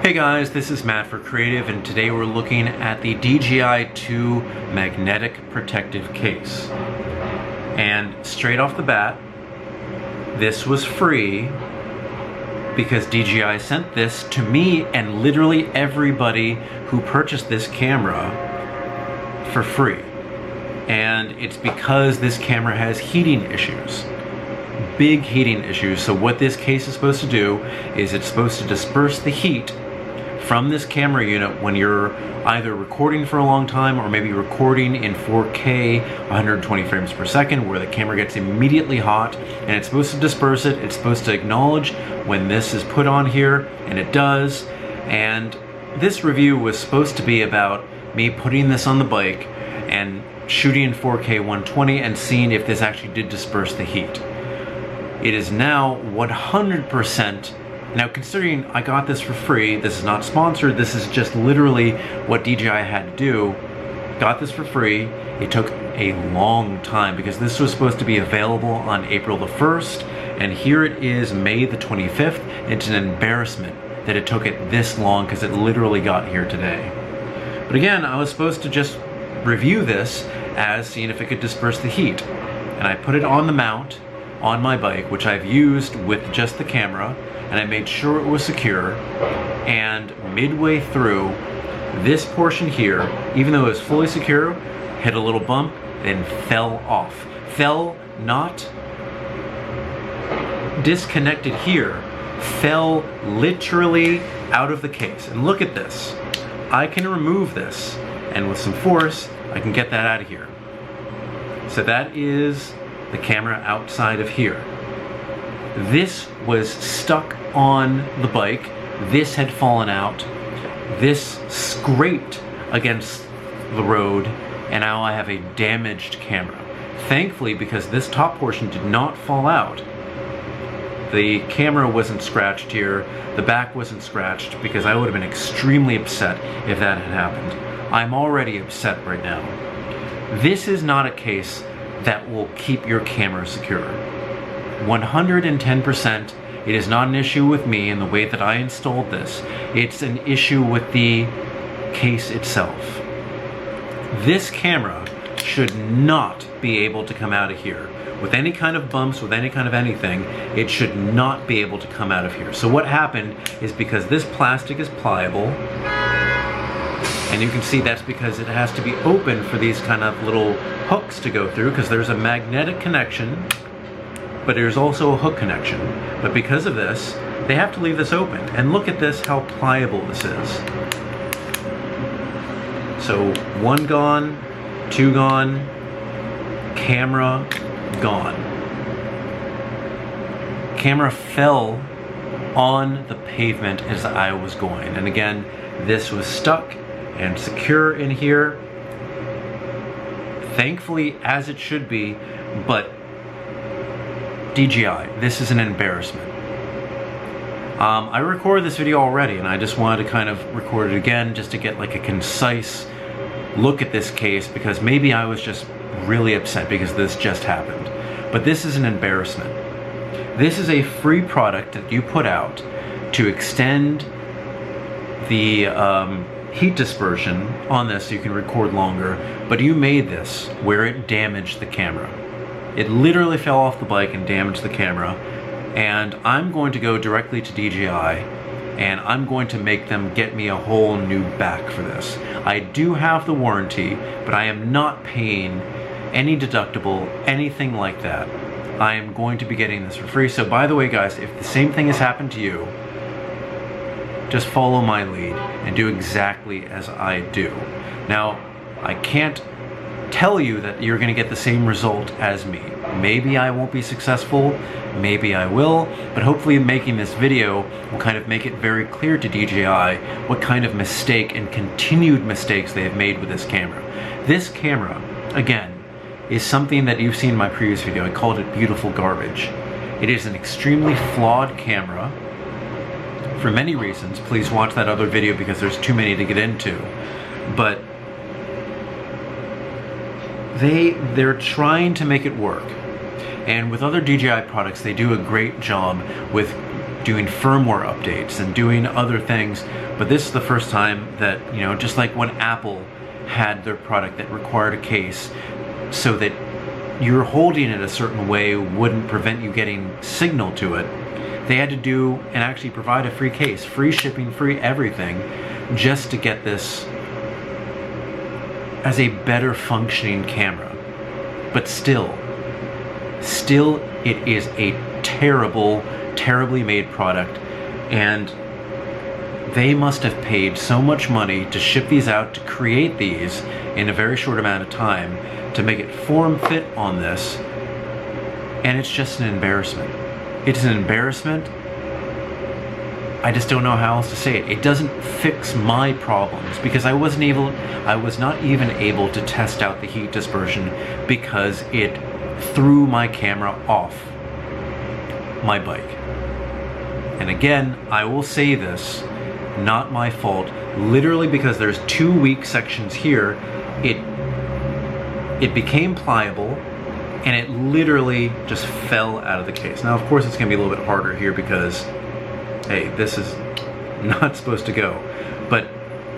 Hey guys, this is Matt for Creative, and today we're looking at the DJI 2 magnetic protective case. And straight off the bat, this was free because DJI sent this to me and literally everybody who purchased this camera for free. And it's because this camera has heating issues. Big heating issues. So what this case is supposed to do is it's supposed to disperse the heat from this camera unit when you're either recording for a long time or maybe recording in 4K 120 frames per second, where the camera gets immediately hot, and it's supposed to disperse it. It's supposed to acknowledge when this is put on here, and it does. And this review was supposed to be about me putting this on the bike and shooting in 4K 120 and seeing if this actually did disperse the heat. It is now 100%. Now, considering I got this for free, this is not sponsored, this is just literally what DJI had to do. Got this for free. It took a long time because this was supposed to be available on April the 1st, and here it is May the 25th. It's an embarrassment that it took it this long because it literally got here today. But again, I was supposed to just review this as seeing if it could disperse the heat. And I put it on the mount on my bike, which I've used with just the camera, and I made sure it was secure. And midway through, this portion here, even though it was fully secure, hit a little bump, then fell off. Fell not disconnected here, fell literally out of the case. And look at this. I can remove this, and with some force, I can get that out of here. So that is the camera outside of here. This was stuck on the bike. This had fallen out. This scraped against the road, and now I have a damaged camera. Thankfully, because this top portion did not fall out, the camera wasn't scratched here, the back wasn't scratched, because I would have been extremely upset if that had happened. I'm already upset right now. This is not a case that will keep your camera secure. 110%, it is not an issue with me and the way that I installed this. It's an issue with the case itself. This camera should not be able to come out of here. With any kind of bumps, with any kind of anything, it should not be able to come out of here. So what happened is, because this plastic is pliable, and you can see that's because it has to be open for these kind of little hooks to go through, because there's a magnetic connection, but there's also a hook connection. But because of this, they have to leave this open. And look at this, how pliable this is. So 1 gone, 2 gone, camera gone. Camera fell on the pavement as I was going. And again, this was stuck and secure in here, thankfully, as it should be. But DJI, this is an embarrassment. I recorded this video already, and I just wanted to kind of record it again just to get like a concise look at this case, because maybe I was just really upset because this just happened. But this is an embarrassment. This is a free product that you put out to extend the heat dispersion on this so you can record longer, but you made this where it damaged the camera. It literally fell off the bike and damaged the camera, and I'm going to go directly to DJI and I'm going to make them get me a whole new back for this. I do have the warranty, but I am not paying any deductible, anything like that. I am going to be getting this for free. So by the way guys, if the same thing has happened to you, just follow my lead and do exactly as I do. Now, I can't tell you that you're going to get the same result as me. Maybe I won't be successful, maybe I will, but hopefully making this video will kind of make it very clear to DJI what kind of mistake and continued mistakes they have made with this camera. This camera, again, is something that you've seen in my previous video. I called it beautiful garbage. It is an extremely flawed camera for many reasons. Please watch that other video because there's too many to get into. But they're trying to make it work. And with other DJI products, they do a great job with doing firmware updates and doing other things. But this is the first time that, you know, just like when Apple had their product that required a case so that you're holding it a certain way wouldn't prevent you getting signal to it, they had to do and actually provide a free case, free shipping, free everything, just to get this as a better functioning camera. But still it is a terribly made product, and they must have paid so much money to ship these out, to create these in a very short amount of time, to make it form fit on this, and it's just an embarrassment. It's an embarrassment. I just don't know how else to say it. It doesn't fix my problems because I was not even able to test out the heat dispersion because it threw my camera off my bike. And again, I will say this, not my fault, literally because there's 2 weak sections here, it became pliable and it literally just fell out of the case. Now, of course, it's gonna be a little bit harder here because, hey, this is not supposed to go. But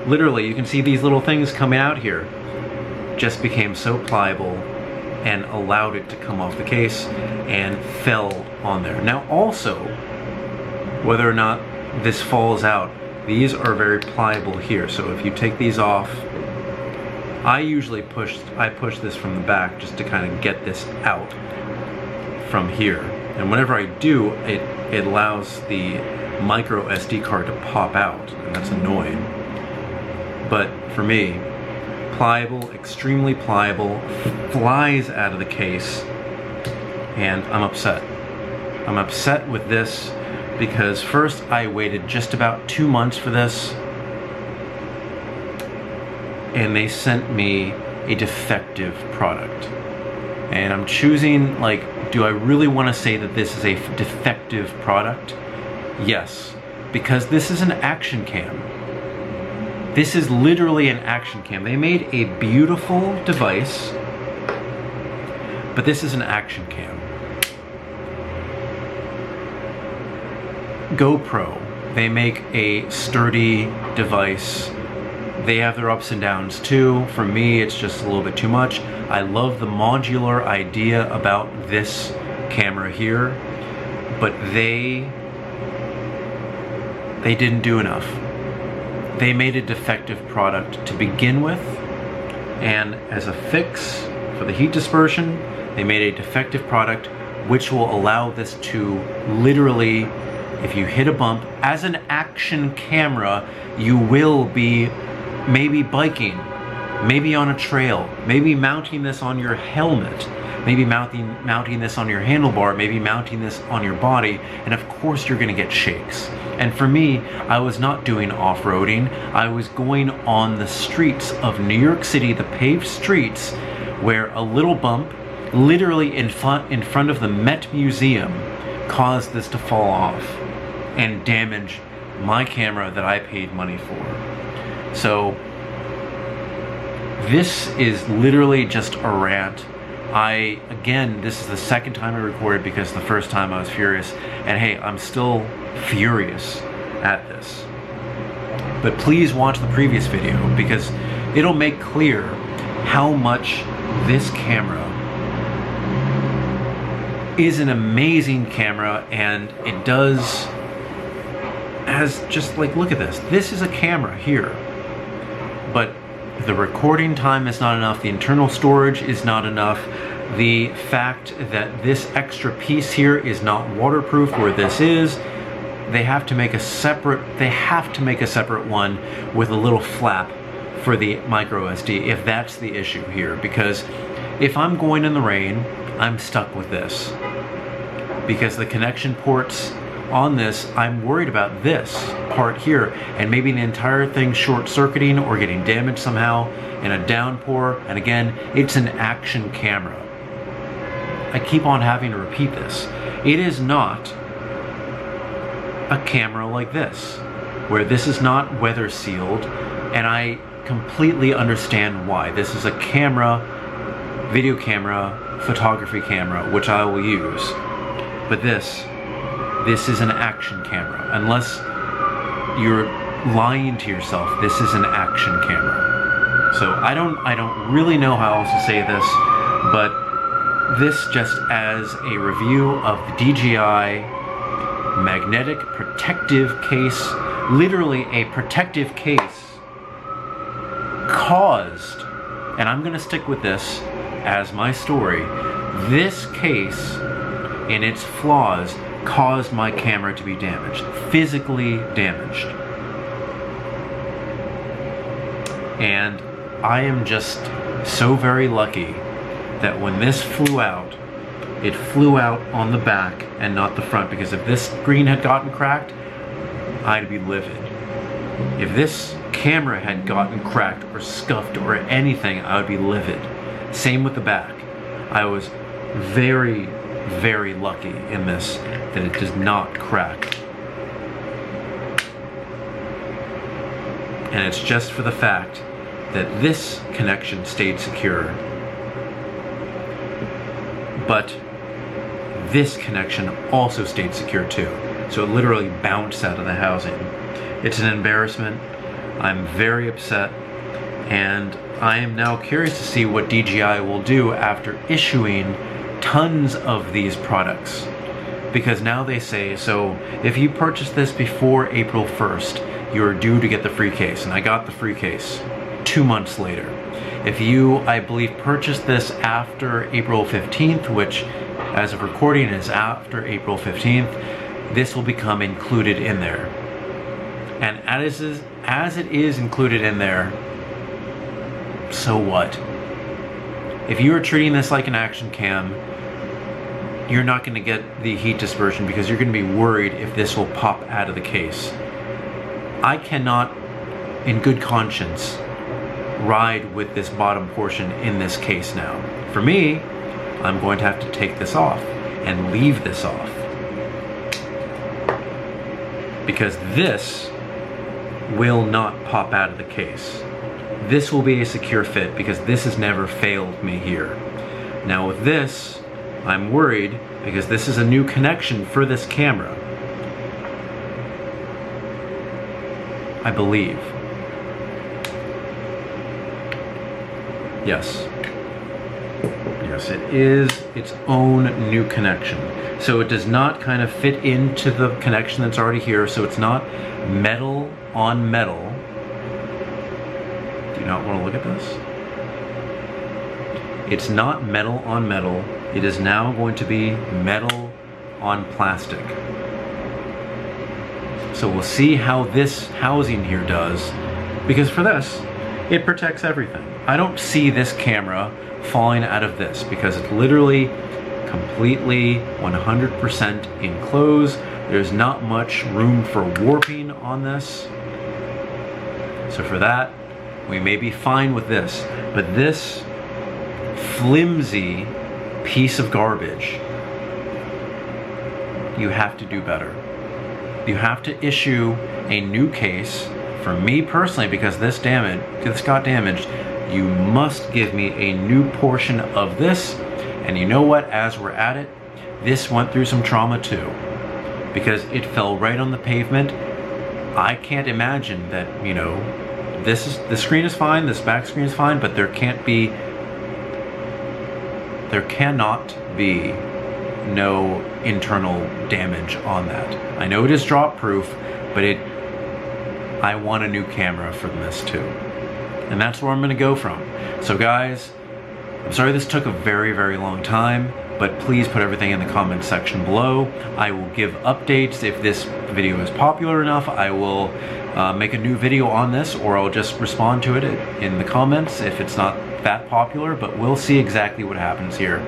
literally, you can see these little things coming out here just became so pliable and allowed it to come off the case and fell on there. Now, also, whether or not this falls out, these are very pliable here. So if you take these off, I usually push this from the back just to kind of get this out from here. And whenever I do, it allows the micro SD card to pop out, and that's annoying. But for me, pliable, extremely pliable, flies out of the case, and I'm upset. I'm upset with this because first I waited just about 2 months for this, and they sent me a defective product. And I'm choosing, like, do I really want to say that this is a defective product? Yes, because this is an action cam. This is literally an action cam. They made a beautiful device, but this is an action cam. GoPro, they make a sturdy device. They have their ups and downs too. For me, it's just a little bit too much. I love the modular idea about this camera here, but they didn't do enough. They made a defective product to begin with, and as a fix for the heat dispersion, they made a defective product which will allow this to literally, if you hit a bump, as an action camera, you will be maybe biking, maybe on a trail, maybe mounting this on your helmet, maybe mounting this on your handlebar, maybe mounting this on your body, and of course you're gonna get shakes. And for me, I was not doing off-roading, I was going on the streets of New York City, the paved streets, where a little bump, literally in front of the Met Museum, caused this to fall off and damage my camera that I paid money for. So this is literally just a rant. Again, this is the second time I recorded because the first time I was furious, and hey, I'm still furious at this. But please watch the previous video because it'll make clear how much this camera is an amazing camera, and it does, as just like, look at this. This is a camera here, but the recording time is not enough, the internal storage is not enough, the fact that this extra piece here is not waterproof where this is, they have to make a separate one with a little flap for the micro SD if that's the issue here, because if I'm going in the rain, I'm stuck with this. Because the connection ports on this, I'm worried about this part here and maybe the entire thing short-circuiting or getting damaged somehow in a downpour. And again, it's an action camera. I keep on having to repeat this. It is not a camera like this, where this is not weather sealed, and I completely understand why. This is a camera, video camera, photography camera, which I will use. But this this is an action camera. Unless you're lying to yourself, this is an action camera. So I don't really know how else to say this, but this just as a review of the DJI magnetic protective case, literally a protective case caused, and I'm gonna stick with this as my story, this case in its flaws caused my camera to be damaged, physically damaged. And I am just so very lucky that when this flew out, it flew out on the back and not the front, because if this screen had gotten cracked, I'd be livid. If this camera had gotten cracked or scuffed or anything, I would be livid. Same with the back. I was very, very lucky in this that it does not crack. And it's just for the fact that this connection stayed secure, but this connection also stayed secure too. So it literally bounced out of the housing. It's an embarrassment. I'm very upset, and I am now curious to see what DJI will do after issuing tons of these products. Because now they say, so if you purchase this before April 1st, you're due to get the free case. And I got the free case 2 months later. If you, I believe, purchase this after April 15th, which as of recording is after April 15th, this will become included in there. And as it is included in there, so what? If you are treating this like an action cam, you're not going to get the heat dispersion because you're going to be worried if this will pop out of the case. I cannot, in good conscience, ride with this bottom portion in this case now. For me, I'm going to have to take this off and leave this off, because this will not pop out of the case. This will be a secure fit because this has never failed me here. Now with this, I'm worried because this is a new connection for this camera, I believe. Yes. Yes, it is its own new connection. So it does not kind of fit into the connection that's already here, so it's not metal on metal. Do you not want to look at this? It's not metal on metal. It is now going to be metal on plastic. So we'll see how this housing here does, because for this, it protects everything. I don't see this camera falling out of this because it's literally completely 100% enclosed. There's not much room for warping on this. So for that, we may be fine with this. But this flimsy piece of garbage, you have to do better. You have to issue a new case. For me personally, because this got damaged, you must give me a new portion of this. And you know what, as we're at it, this went through some trauma too, because it fell right on the pavement. I can't imagine that, you know, the screen is fine, this back screen is fine, but there cannot be no internal damage on that. I know it is drop proof, but I want a new camera from this too. And that's where I'm gonna go from. So guys, I'm sorry this took a very, very long time, but please put everything in the comments section below. I will give updates if this video is popular enough. I will make a new video on this, or I'll just respond to it in the comments if it's not that popular, but we'll see exactly what happens here.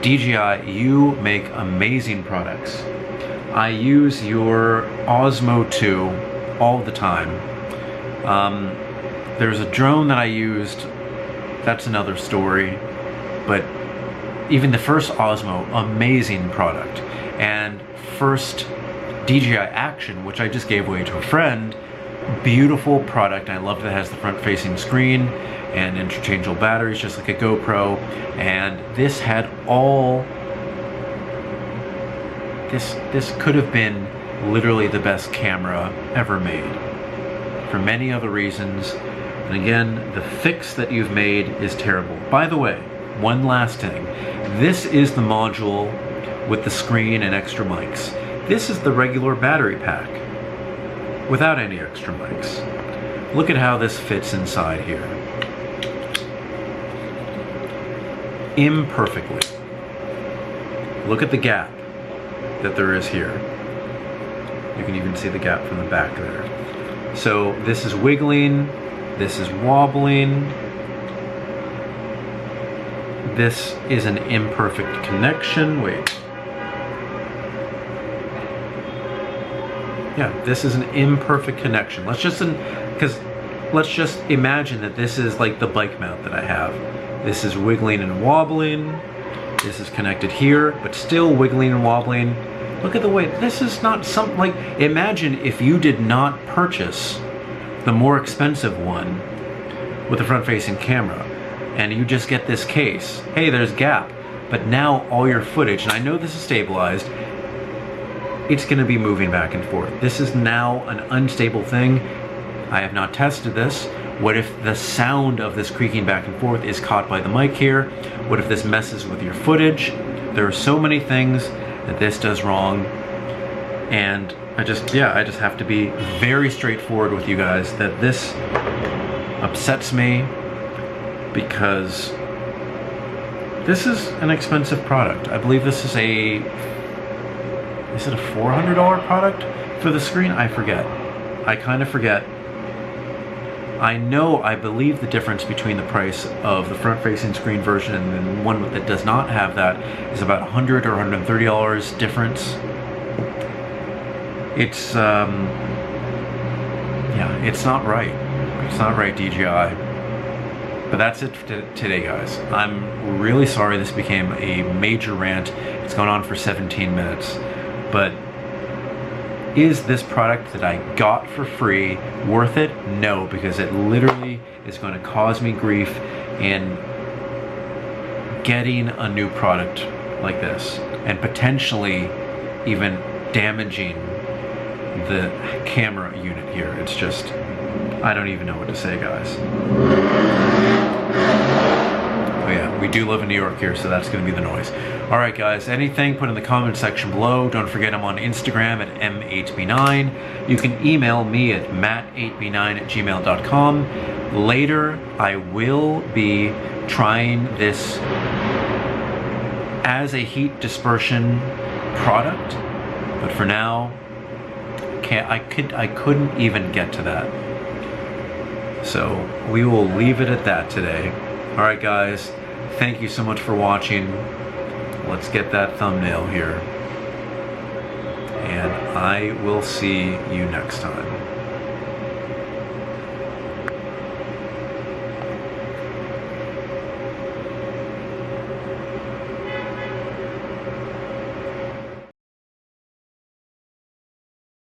DJI, you make amazing products. I use your Osmo 2 all the time. There's a drone that I used, that's another story, but even the first Osmo, amazing product. And first DJI Action, which I just gave away to a friend, beautiful product. I love that it has the front-facing screen and interchangeable batteries, just like a GoPro. And this had all this could have been literally the best camera ever made for many other reasons. And again, the fix that you've made is terrible. By the way, one last thing. This is the module with the screen and extra mics. This is the regular battery pack without any extra mics. Look at how this fits inside here. Imperfectly. Look at the gap that there is here. You can even see the gap from the back there. So this is wiggling, this is wobbling, this is an imperfect connection. Wait. Yeah, this is an imperfect connection. Let's just imagine that this is like the bike mount that I have. This is wiggling and wobbling. This is connected here, but still wiggling and wobbling. Look at the way, this is not something like, imagine if you did not purchase the more expensive one with the front-facing camera, and you just get this case. Hey, there's gap, but now all your footage, and I know this is stabilized, it's gonna be moving back and forth. This is now an unstable thing. I have not tested this. What if the sound of this creaking back and forth is caught by the mic here? What if this messes with your footage? There are so many things that this does wrong, and I just have to be very straightforward with you guys that this upsets me, because this is an expensive product. I believe this is is it a $400 product for the screen? I forget. I kind of forget. I believe the difference between the price of the front-facing screen version and the one that does not have that is about $100 or $130 difference. It's, yeah, it's not right. It's not right, DJI. But that's it for today, guys. I'm really sorry this became a major rant. It's gone on for 17 minutes. But is this product that I got for free worth it? No, because it literally is going to cause me grief in getting a new product like this, and potentially even damaging the camera unit here. It's just, I don't even know what to say, guys. Oh yeah, we do live in New York here, so that's going to be the noise. All right, guys, anything, put in the comment section below. Don't forget I'm on Instagram at m8b9. You can email me at matt8b9@gmail.com. Later, I will be trying this as a heat dispersion product, but for now, I couldn't even get to that. So we will leave it at that today. All right, guys, thank you so much for watching. Let's get that thumbnail here, and I will see you next time.